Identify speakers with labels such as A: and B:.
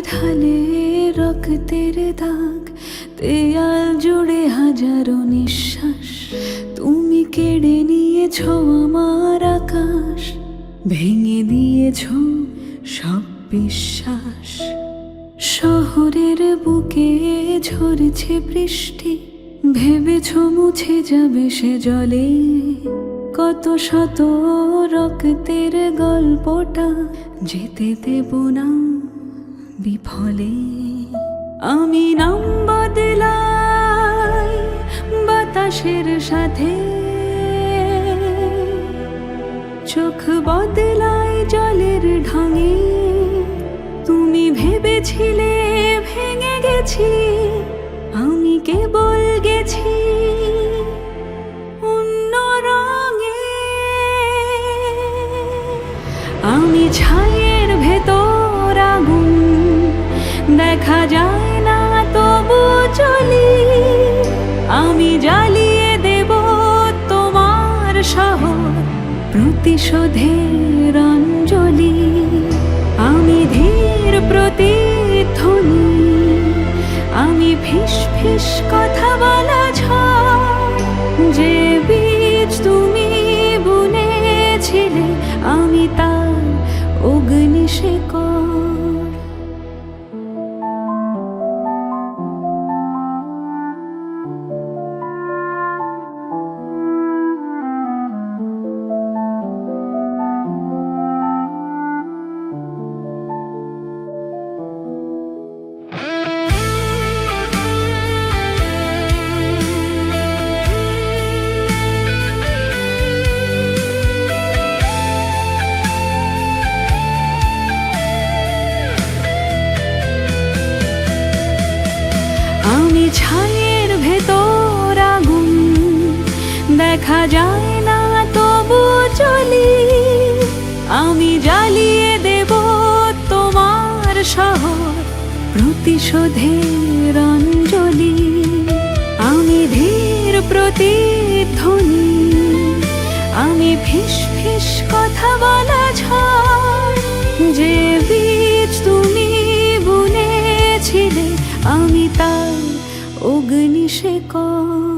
A: ঢালে রক্তের দাগ, দেয়াল জুড়ে হাজারো নিঃশ্বাস। তুমি কেড়ে নিয়েছ আমার আকাশ, ভেঙে দিয়েছ সব বিশ্বাস। শহরের বুকে ঝরছে বৃষ্টি, ভেবেছ মুছে যাবে সে জলে। কত শত রক্তের গল্পটা যেতে দেব না বিফলে। আমি নাম বদলাই বাতাসের সাথে, চোখ বদলাই জলের ঢঙে। তুমি ভেবেছিলে ভেঙে গেছি, আমি কেবল গেছি অন্য রঙে। আমি ছায়ের ভেতর আগুন, দেখা যায় না তবু চলি। আমি জ্বালিয়ে দেব তোমার শহর, প্রতিশোধের অঞ্জলি। আমি ধীর প্রতিধ্বনি, আমি ফিস ফিস কথা বলা ঝড়। যে বীজ তুমি বুনেছিলে, আমি তার অগ্নিশেকড়। আমি ছায়ের ভেতর আগুন, দেখা যায় না তবু চলি। আমি জ্বালিয়ে দেব তোমার শহর, প্রতিশোধের অঞ্জলি। আমি ধীর প্রতিধ্বনি, আমি ফিস ফিস কথা বলা ঝড়। যে বীজ তুমি বুনেছিলে, আমি তার অগ্নিশেকড়।